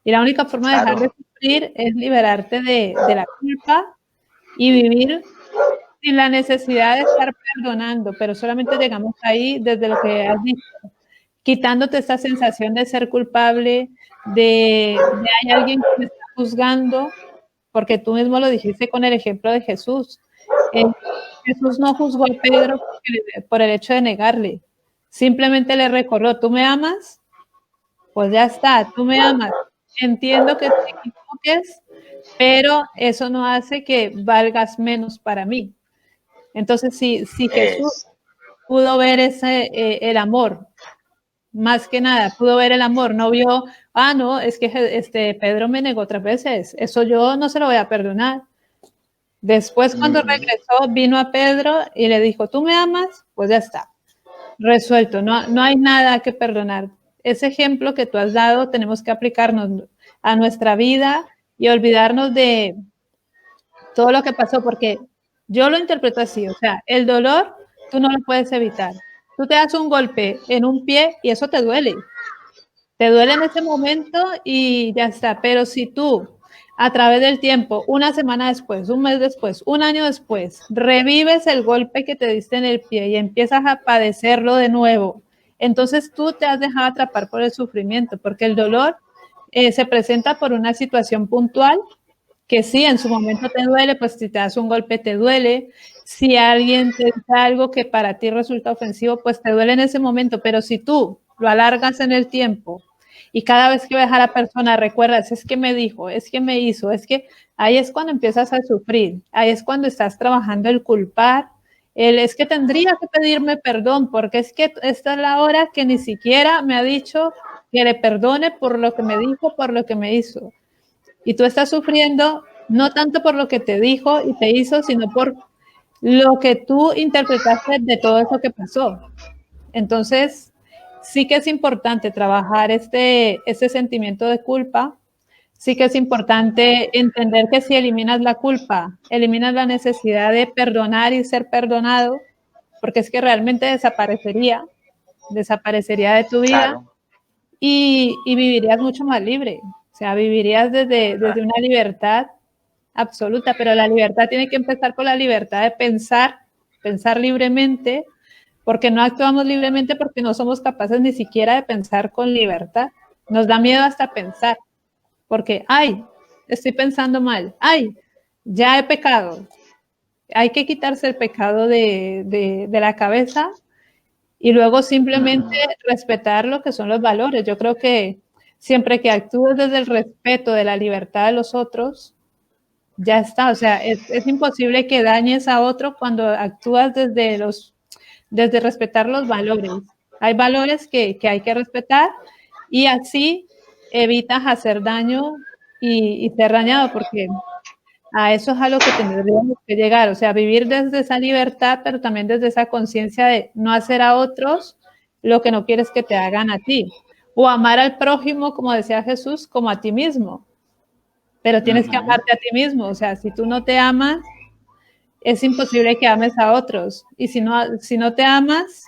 Y la única forma de dejar de sufrir es liberarte de la culpa y vivir sin la necesidad de estar perdonando, pero solamente llegamos ahí desde lo que has dicho, quitándote esa sensación de ser culpable, de hay alguien que me está juzgando, porque tú mismo lo dijiste con el ejemplo de Jesús. Jesús no juzgó a Pedro por el hecho de negarle, simplemente le recordó, ¿tú me amas? Pues ya está, tú me amas. Entiendo que te equivoques, pero eso no hace que valgas menos para mí. Entonces, si Jesús pudo ver el amor, más que nada, pudo ver el amor, no vio, no, es que Pedro me negó 3 veces, eso yo no se lo voy a perdonar. Después, cuando regresó, vino a Pedro y le dijo, ¿tú me amas? Pues ya está, resuelto, no hay nada que perdonar. Ese ejemplo que tú has dado, tenemos que aplicarnos a nuestra vida y olvidarnos de todo lo que pasó, porque yo lo interpreto así, o sea, el dolor tú no lo puedes evitar. Tú te das un golpe en un pie y eso te duele. Te duele en ese momento y ya está. Pero si tú, a través del tiempo, una semana después, un mes después, un año después, revives el golpe que te diste en el pie y empiezas a padecerlo de nuevo, entonces tú te has dejado atrapar por el sufrimiento, porque el dolor se presenta por una situación puntual que sí, en su momento te duele, pues si te das un golpe te duele, si alguien te dice algo que para ti resulta ofensivo, pues te duele en ese momento, pero si tú lo alargas en el tiempo y cada vez que ves a la persona recuerdas, es que me dijo, es que me hizo, es que ahí es cuando empiezas a sufrir, ahí es cuando estás trabajando el culpar, el es que tendría que pedirme perdón, porque es que esta es la hora que ni siquiera me ha dicho que le perdone por lo que me dijo, por lo que me hizo. Y tú estás sufriendo no tanto por lo que te dijo y te hizo, sino por lo que tú interpretaste de todo eso que pasó. Entonces, sí que es importante trabajar este sentimiento de culpa. Sí que es importante entender que si eliminas la culpa, eliminas la necesidad de perdonar y ser perdonado, porque es que realmente desaparecería de tu vida Claro. y vivirías mucho más libre. O sea, vivirías desde una libertad absoluta, pero la libertad tiene que empezar por la libertad de pensar libremente, porque no actuamos libremente porque no somos capaces ni siquiera de pensar con libertad. Nos da miedo hasta pensar, porque, ay, estoy pensando mal, ay, ya he pecado. Hay que quitarse el pecado de la cabeza y luego simplemente respetar lo que son los valores. Yo creo que siempre que actúes desde el respeto de la libertad de los otros, ya está. O sea, es imposible que dañes a otro cuando actúas desde respetar los valores. Hay valores que hay que respetar y así evitas hacer daño y ser dañado, porque a eso es a lo que tendríamos que llegar, o sea, vivir desde esa libertad, pero también desde esa conciencia de no hacer a otros lo que no quieres que te hagan a ti, o amar al prójimo, como decía Jesús, como a ti mismo, pero tienes que amarte a ti mismo, o sea, si tú no te amas, es imposible que ames a otros, y si no te amas,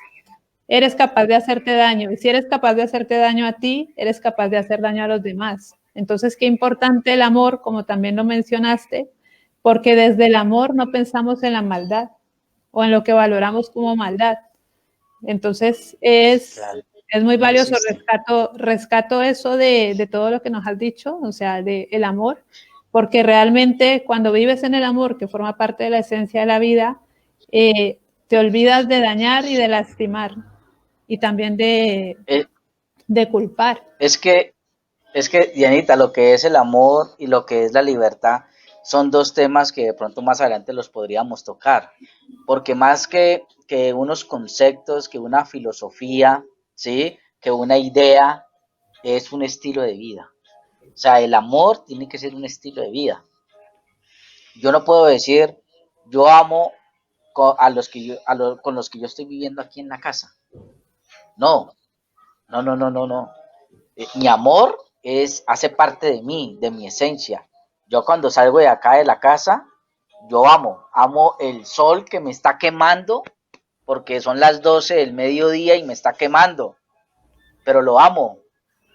eres capaz de hacerte daño, y si eres capaz de hacerte daño a ti, eres capaz de hacer daño a los demás. Entonces, qué importante el amor, como también lo mencionaste, porque desde el amor no pensamos en la maldad o en lo que valoramos como maldad. Entonces, Claro, es muy no valioso, existe. rescato eso de todo lo que nos has dicho, o sea, de el amor, porque realmente cuando vives en el amor, que forma parte de la esencia de la vida, te olvidas de dañar y de lastimar y también Eh, de culpar. Es que, Dianita, lo que es el amor y lo que es la libertad son dos temas que de pronto más adelante los podríamos tocar, porque más que unos conceptos, que una filosofía, ¿sí? Que una idea, es un estilo de vida. O sea, el amor tiene que ser un estilo de vida. Yo no puedo decir, yo amo con los que yo estoy viviendo aquí en la casa. No, no, no, no, no, no. Mi amor hace parte de mí, de mi esencia. Yo cuando salgo de acá de la casa, yo amo el sol que me está quemando, porque son las 12 del mediodía y me está quemando, pero lo amo.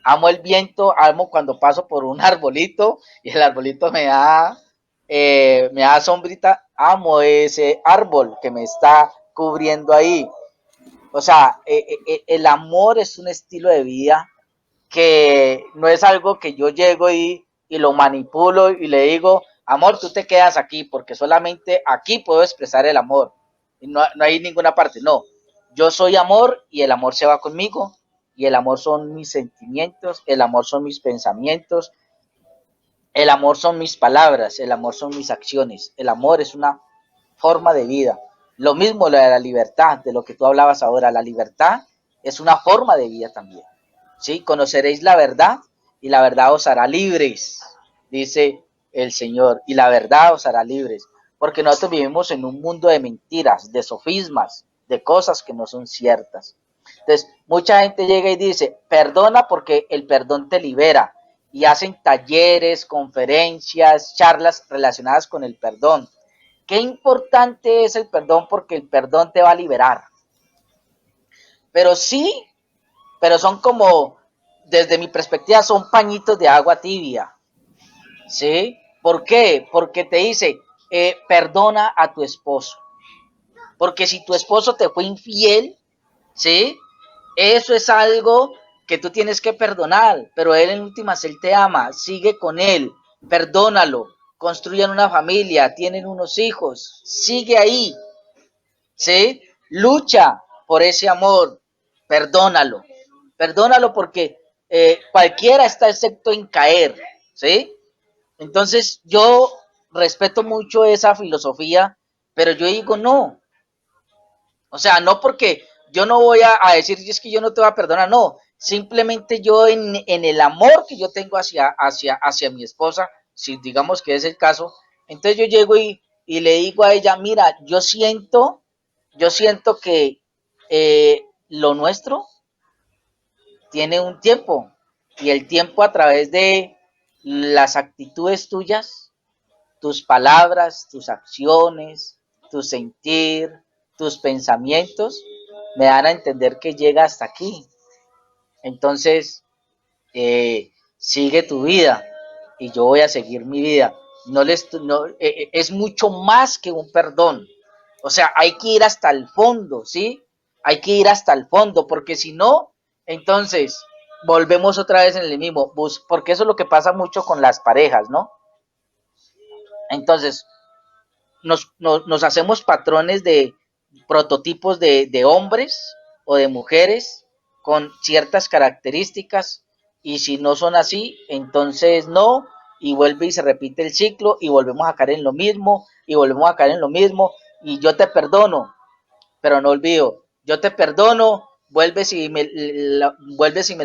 Amo el viento, amo cuando paso por un arbolito y el arbolito me da sombrita, amo ese árbol que me está cubriendo ahí. O sea, el amor es un estilo de vida que no es algo que yo llego y lo manipulo y le digo, amor, tú te quedas aquí porque solamente aquí puedo expresar el amor. Y no hay ninguna parte, no. Yo soy amor y el amor se va conmigo y el amor son mis sentimientos, el amor son mis pensamientos, el amor son mis palabras, el amor son mis acciones, el amor es una forma de vida. Lo mismo lo de la libertad, de lo que tú hablabas ahora, la libertad es una forma de vida también. ¿Sí? Conoceréis la verdad y la verdad os hará libres, dice el Señor, y la verdad os hará libres, porque nosotros vivimos en un mundo de mentiras, de sofismas, de cosas que no son ciertas. Entonces, mucha gente llega y dice, perdona porque el perdón te libera, y hacen talleres, conferencias, charlas relacionadas con el perdón. Qué importante es el perdón porque el perdón te va a liberar. Pero sí, pero son como, desde mi perspectiva, son pañitos de agua tibia. ¿Sí? ¿Por qué? Porque te dice, perdona a tu esposo. Porque si tu esposo te fue infiel, ¿sí? Eso es algo que tú tienes que perdonar, pero él en últimas, él te ama, sigue con él, perdónalo, construyan una familia, tienen unos hijos, sigue ahí, ¿sí? Lucha por ese amor, perdónalo, perdónalo porque cualquiera está excepto en caer, ¿sí? Entonces yo respeto mucho esa filosofía, pero yo digo no, o sea, no porque yo no voy a decir, es que yo no te voy a perdonar, no, simplemente yo en el amor que yo tengo hacia mi esposa, si digamos que es el caso, entonces yo llego y le digo a ella, mira, yo siento que lo nuestro tiene un tiempo y el tiempo a través de las actitudes tuyas, tus palabras, tus acciones, tu sentir, tus pensamientos, me dan a entender que llega hasta aquí. Entonces, sigue tu vida y yo voy a seguir mi vida. Es mucho más que un perdón. O sea, hay que ir hasta el fondo, ¿sí? Hay que ir hasta el fondo, porque si no, entonces volvemos otra vez en el mismo, porque eso es lo que pasa mucho con las parejas, ¿no? Entonces, nos hacemos patrones de prototipos de hombres o de mujeres con ciertas características y si no son así, entonces no, y vuelve y se repite el ciclo y volvemos a caer en lo mismo y volvemos a caer en lo mismo y yo te perdono, pero no olvido, yo te perdono, vuelves y me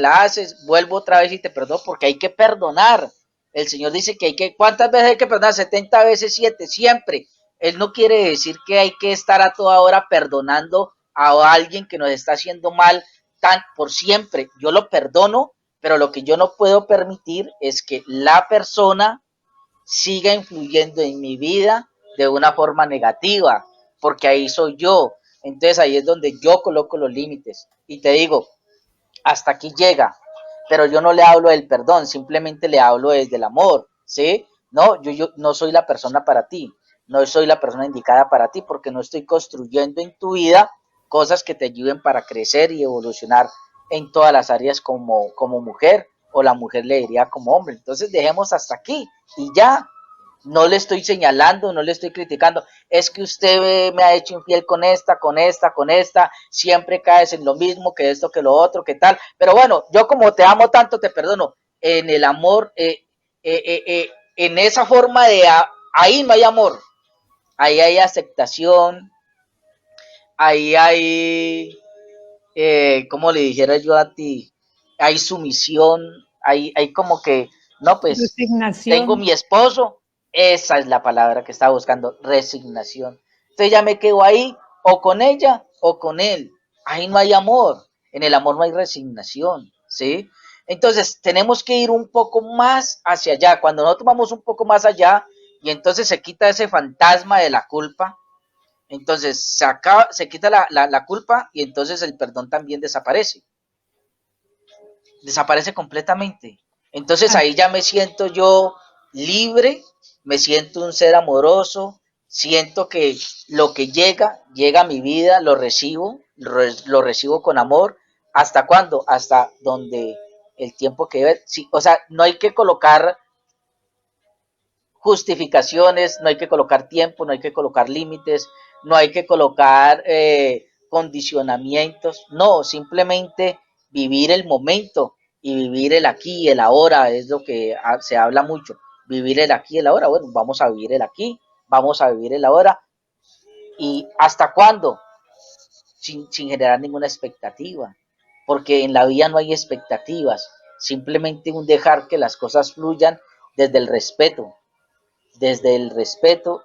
la haces, vuelvo otra vez y te perdono porque hay que perdonar. El Señor dice que ¿cuántas veces hay que perdonar? 70 veces 7, siempre. Él no quiere decir que hay que estar a toda hora perdonando a alguien que nos está haciendo mal tan por siempre. Yo lo perdono, pero lo que yo no puedo permitir es que la persona siga influyendo en mi vida de una forma negativa, porque ahí soy yo. Entonces ahí es donde yo coloco los límites y te digo, hasta aquí llega, pero yo no le hablo del perdón, simplemente le hablo desde el amor, ¿sí? No, yo no soy la persona para ti, no soy la persona indicada para ti porque no estoy construyendo en tu vida cosas que te ayuden para crecer y evolucionar en todas las áreas como mujer, o la mujer le diría como hombre. Entonces dejemos hasta aquí y ya. No le estoy señalando, no le estoy criticando, es que usted me ha hecho infiel con esta, siempre caes en lo mismo, que esto, que lo otro, que tal, pero bueno, yo como te amo tanto, te perdono. En el amor, en esa forma ahí no hay amor, ahí hay aceptación, ahí hay, como le dijera yo a ti, hay sumisión, hay como que, no, pues, tengo Resignación. mi esposo, esa es la palabra que estaba buscando, resignación. Entonces ya me quedo ahí, o con ella, o con él. Ahí no hay amor, en el amor no hay resignación, ¿sí? Entonces tenemos que ir un poco más hacia allá. Cuando nosotros vamos un poco más allá, y entonces se quita ese fantasma de la culpa, entonces se quita la culpa y entonces el perdón también desaparece completamente. Entonces ahí ya me siento yo libre, me siento un ser amoroso, siento que lo que llega a mi vida, lo recibo con amor. ¿Hasta cuándo? Hasta donde el tiempo que debe. Sí, o sea, no hay que colocar justificaciones, no hay que colocar tiempo, no hay que colocar límites, no hay que colocar condicionamientos, no, simplemente vivir el momento y vivir el aquí y el ahora es lo que se habla mucho, vivir el aquí y el ahora, bueno, vamos a vivir el aquí, vamos a vivir el ahora y hasta cuándo, sin generar ninguna expectativa, porque en la vida no hay expectativas, simplemente un dejar que las cosas fluyan desde el respeto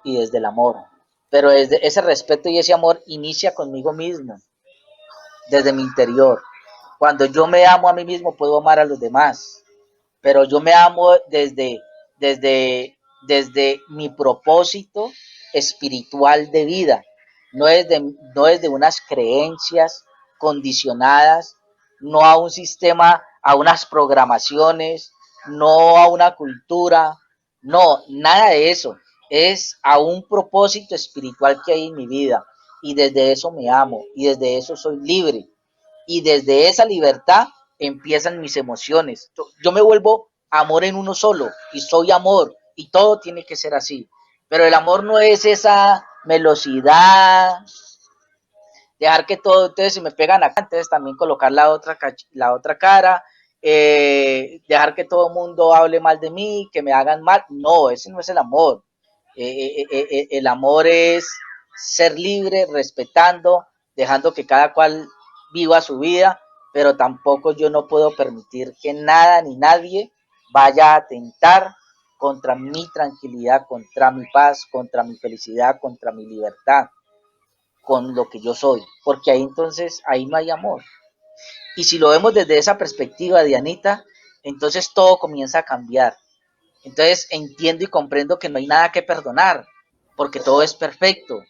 y desde el amor. Pero desde ese respeto y ese amor inicia conmigo mismo, desde mi interior. Cuando yo me amo a mí mismo, puedo amar a los demás. Pero yo me amo desde mi propósito espiritual de vida, no es de unas creencias condicionadas, no a un sistema, a unas programaciones, no a una cultura, no, nada de eso, es a un propósito espiritual que hay en mi vida y desde eso me amo y desde eso soy libre y desde esa libertad empiezan mis emociones. Yo me vuelvo amor en uno solo y soy amor y todo tiene que ser así. Pero el amor no es esa velocidad, dejar que todo, entonces si me pegan acá, entonces también colocar la otra cara, dejar que todo el mundo hable mal de mí, que me hagan mal. No, ese no es el amor. El amor es ser libre, respetando, dejando que cada cual viva su vida, pero tampoco yo no puedo permitir que nada ni nadie vaya a atentar contra mi tranquilidad, contra mi paz, contra mi felicidad, contra mi libertad, con lo que yo soy, porque ahí entonces, ahí no hay amor. Y si lo vemos desde esa perspectiva, Dianita, entonces todo comienza a cambiar. Entonces entiendo y comprendo que no hay nada que perdonar, porque todo es perfecto,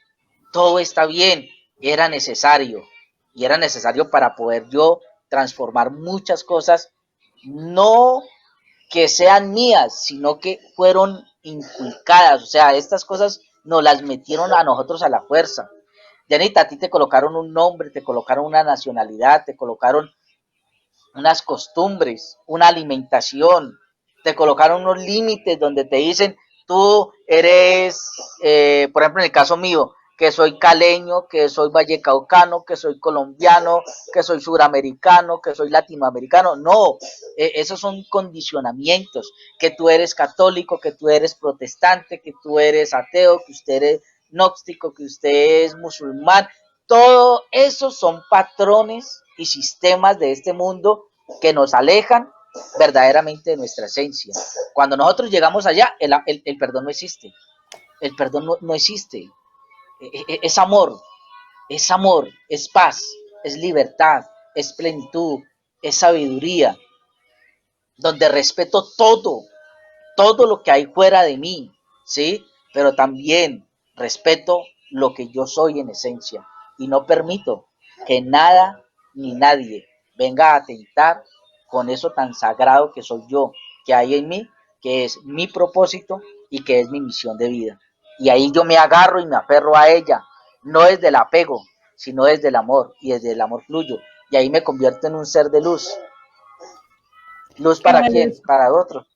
todo está bien, era necesario, y era necesario para poder yo transformar muchas cosas, no que sean mías, sino que fueron inculcadas, o sea, estas cosas nos las metieron a nosotros a la fuerza. Dianita, a ti te colocaron un nombre, te colocaron una nacionalidad, te colocaron unas costumbres, una alimentación, te colocaron unos límites donde te dicen, tú eres, por ejemplo, en el caso mío, que soy caleño, que soy vallecaucano, que soy colombiano, que soy suramericano, que soy latinoamericano. No, esos son condicionamientos, que tú eres católico, que tú eres protestante, que tú eres ateo, que usted es gnóstico, que usted es musulmán. Todo eso son patrones y sistemas de este mundo que nos alejan verdaderamente de nuestra esencia. Cuando nosotros llegamos allá, el perdón no existe. El perdón no existe. Es amor, es paz, es libertad, es plenitud, es sabiduría, donde respeto todo lo que hay fuera de mí, ¿sí? Pero también respeto lo que yo soy en esencia y no permito que nada ni nadie venga a atentar con eso tan sagrado que soy yo, que hay en mí, que es mi propósito y que es mi misión de vida. Y ahí yo me agarro y me aferro a ella, no desde el apego, sino desde el amor, y desde el amor fluyo. Y ahí me convierto en un ser de luz. ¿Luz Qué para quién? valioso, Para otro.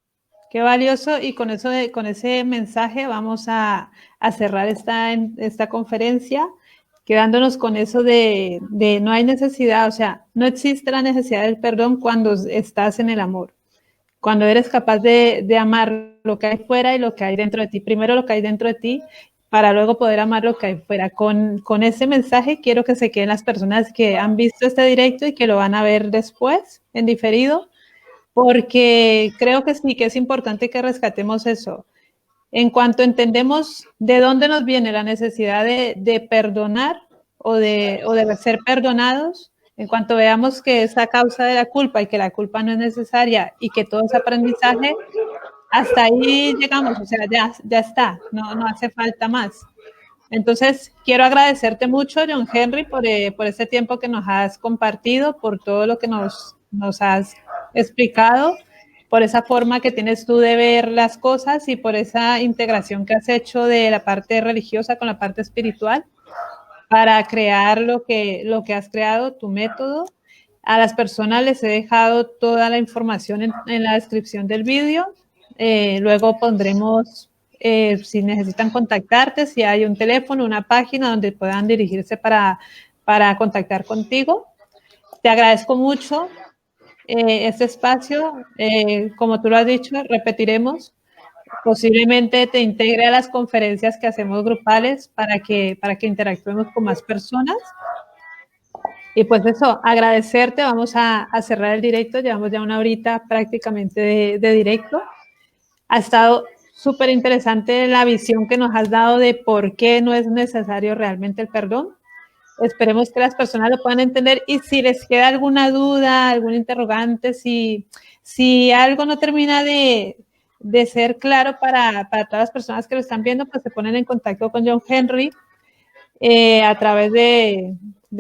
qué valioso. Y con eso, con ese mensaje vamos a cerrar esta conferencia, quedándonos con eso de no hay necesidad, o sea, no existe la necesidad del perdón cuando estás en el amor. Cuando eres capaz de amar lo que hay fuera y lo que hay dentro de ti. Primero lo que hay dentro de ti para luego poder amar lo que hay fuera. Con ese mensaje quiero que se queden las personas que han visto este directo y que lo van a ver después en diferido, porque creo que sí que es importante que rescatemos eso. En cuanto entendemos de dónde nos viene la necesidad de perdonar o de ser perdonados, en cuanto veamos que es a causa de la culpa y que la culpa no es necesaria y que todo es aprendizaje, hasta ahí llegamos, o sea, ya está, no hace falta más. Entonces, quiero agradecerte mucho, John Henry, por este tiempo que nos has compartido, por todo lo que nos has explicado, por esa forma que tienes tú de ver las cosas y por esa integración que has hecho de la parte religiosa con la parte espiritual para crear lo que has creado, tu método. A las personas les he dejado toda la información en la descripción del vídeo. Luego pondremos, si necesitan contactarte, si hay un teléfono, una página donde puedan dirigirse para contactar contigo. Te agradezco mucho este espacio. Como tú lo has dicho, repetiremos. Posiblemente te integre a las conferencias que hacemos grupales para que interactuemos con más personas. Y pues eso, agradecerte, vamos a cerrar el directo, llevamos ya una horita prácticamente de directo. Ha estado súper interesante la visión que nos has dado de por qué no es necesario realmente el perdón. Esperemos que las personas lo puedan entender y si les queda alguna duda, algún interrogante, si algo no termina de de ser claro para todas las personas que lo están viendo, pues se ponen en contacto con John Henry a través de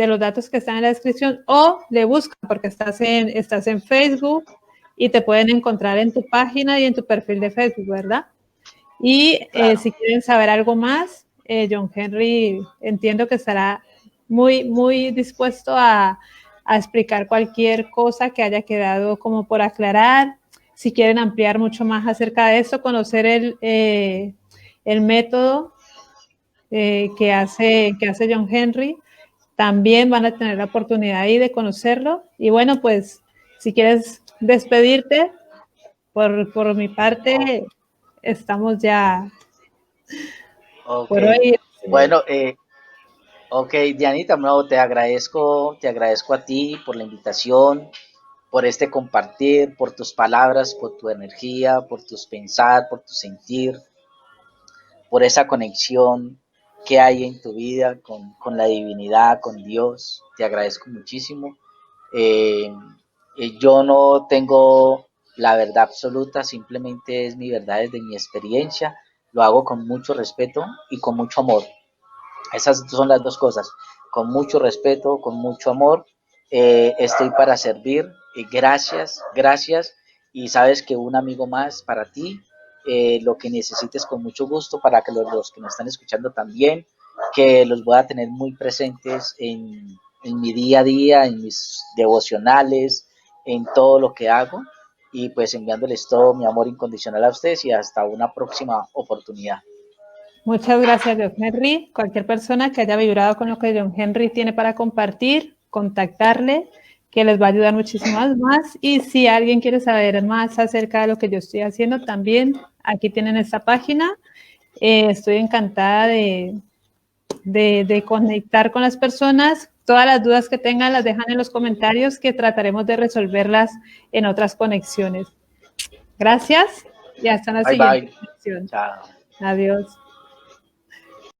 los datos que están en la descripción, o le buscan porque estás en Facebook y te pueden encontrar en tu página y en tu perfil de Facebook, ¿verdad? Y Claro. si quieren saber algo más, John Henry entiendo que estará muy, muy dispuesto a explicar cualquier cosa que haya quedado como por aclarar. Si quieren ampliar mucho más acerca de esto, conocer el método que hace John Henry, también van a tener la oportunidad ahí de conocerlo. Y bueno, pues si quieres despedirte, por mi parte, estamos ya Ok. por hoy. Bueno, ok, Dianita, no, te agradezco a ti por la invitación, por este compartir, por tus palabras, por tu energía, por tus pensar, por tu sentir, por esa conexión que hay en tu vida con la divinidad, con Dios. Te agradezco muchísimo. Eh, yo no tengo la verdad absoluta, simplemente es mi verdad desde mi experiencia. Lo hago con mucho respeto y con mucho amor. Esas son las dos cosas. Con mucho respeto, con mucho amor. Estoy para servir. Gracias, gracias. Y sabes que un amigo más para ti. Lo que necesites con mucho gusto para que los que me están escuchando también, que los voy a tener muy presentes en mi día a día, en mis devocionales, en todo lo que hago. Y pues enviándoles todo mi amor incondicional a ustedes y hasta una próxima oportunidad. Muchas gracias, John Henry. Cualquier persona que haya vibrado con lo que John Henry tiene para compartir, contactarle, que les va a ayudar muchísimo más. Y si alguien quiere saber más acerca de lo que yo estoy haciendo, también aquí tienen esta página. Estoy encantada de conectar con las personas. Todas las dudas que tengan las dejan en los comentarios, que trataremos de resolverlas en otras conexiones. Gracias y hasta la Bye siguiente bye. conexión. Chao. Adiós.